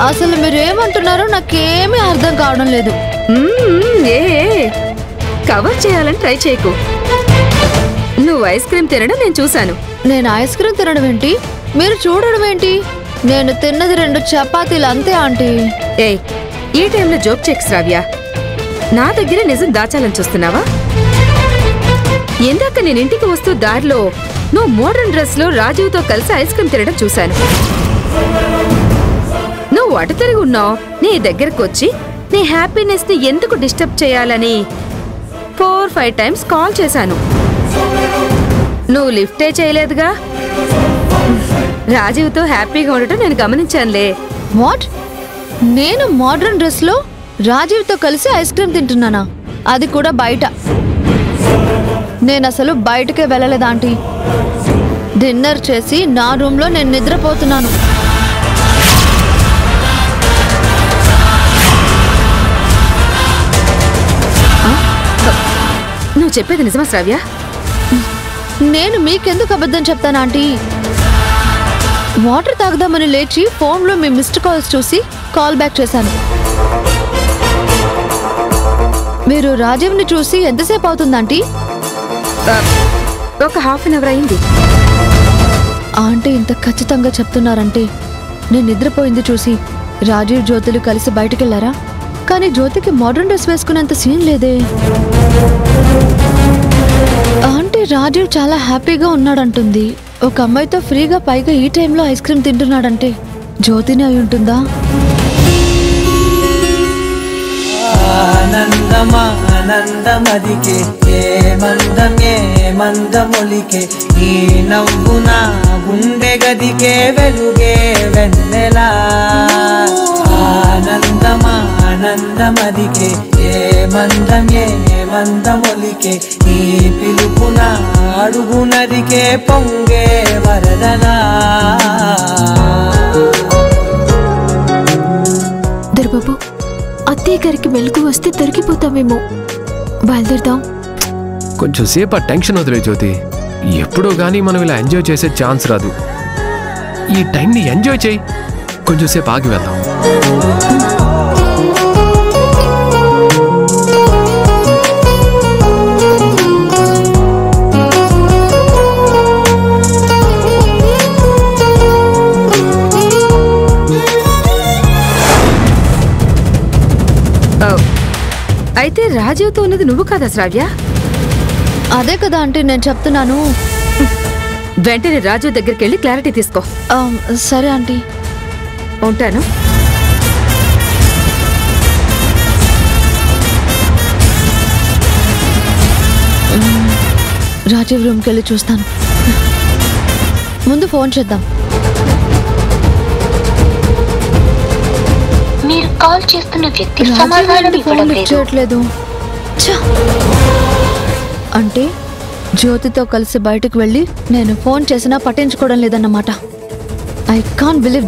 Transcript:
అసలు మీరేమంటున్నారో నాకేమీ అర్థం కావడం లేదు. ఏ కవర్ చేయాలని ట్రై చేయకు. నువ్వు ఐస్ క్రీమ్ తినడం నేను చూశాను. నేను ఐస్ క్రీమ్ తినడం ఏంటి, మీరు చూడడం ఏంటి? నేను తిన్నది 2 చపాతీలు అంతే ఆంటీ. ఈ టైంలో జోక్ చేయకు శ్రావ్య. నా దగ్గర నిజం దాచాలని చూస్తున్నావా? ఇందాక నేను ఇంటికి వస్తూ దారిలో నువ్వు మోడర్న్ డ్రెస్ లో రాజీవ్తో కలిసి ఐస్ క్రీమ్ తినడం చూశాను. నువ్వు అటు తిరిగి ఉన్నావు. నీ దగ్గరకు వచ్చి నీ హ్యాపీనెస్ ని ఎందుకు డిస్టర్బ్ చేయాలని 4-5 టైమ్స్ కాల్ చేశాను. నువ్వు లిఫ్టే చేయలేదుగా. రాజీవ్తో హ్యాపీగా ఉండటం నేను గమనించానులే. వాట్? నేను మోడర్న్ డ్రెస్ లో రాజీవ్తో కలిసి ఐస్ క్రీమ్ తింటున్నానా? అది కూడా బయట. నేను అసలు బయటకే వెళ్ళలేదు ఆంటీ. డిన్నర్ చేసి నా రూమ్ లో నేను నిద్రపోతున్నాను. నువ్వు చెప్పేది నిజమా శ్రావ్య? నేను మీకెందుకు అబద్ధం చెప్తాను ఆంటీ? వాటర్ తాగదామని లేచి ఫోన్లో మీ మిస్డ్ కాల్స్ చూసి కాల్ బ్యాక్ చేశాను. మీరు రాజీవ్ని చూసి ఎంతసేపు అవుతుంది ఆంటీ? ఒక ½ అవర్ అయింది. ఆంటీ ఇంత ఖచ్చితంగా చెప్తున్నారంటే నేను నిద్రపోయింది చూసి రాజీవ్ జ్యోతులు కలిసి బయటకెళ్లారా? కానీ జ్యోతికి మోడర్న్ డ్రెస్ వేసుకునేంత సీన్ లేదే. ఆంటీ రాజీవ్ చాలా హ్యాపీగా ఉన్నాడంటుంది. ఒక అమ్మాయితో ఫ్రీగా, పైగా ఈ టైంలో ఐస్ క్రీమ్ తింటున్నాడంటే జ్యోతిని అయి ఉంటుందా? ఆనందమానందమదికే ఏ మందమొలికే ఈ నవ్వున గుండె గదికే వెలుగే వెన్నెలా. ఆనందమానందమదికే ఏ మందమొలికే ఈ పిలుపున అడుగునదికే పొంగే వరదలా. దొరబాబు, అత్తయ్య గారికి మెలకు వస్తే దొరికిపోతామేమో. బయలుదేరదాం. కొంచెం సేపు టెన్షన్ వదిలే జ్యోతి. ఎప్పుడో గానీ మనం ఇలా ఎంజాయ్ చేసే ఛాన్స్ రాదు. ఈ టైంని ఎంజాయ్ చేయి. కొంచెం సేపు ఆగి వెళ్దాం. అయితే రాజీవ్తో ఉన్నది నువ్వు కదా శ్రావ్య? అదే కదా అంటే నేను చెప్తున్నాను. వెంటనే రాజీవ్ దగ్గరికి వెళ్ళి క్లారిటీ తీసుకో. సరే ఆంటీ, ఉంటాను. రాజీవ్ రూమ్కి వెళ్ళి చూస్తాను. ముందు ఫోన్ చేద్దాం. మీరు కాల్ చేస్తున్న వ్యక్తి సమాధానం ఇవ్వడం చేయట్లేదు. అంటే జ్యోతితో కలిసి బయటకు వెళ్ళి నేను ఫోన్ చేసినా పట్టించుకోవడం లేదన్నమాట. I can't believe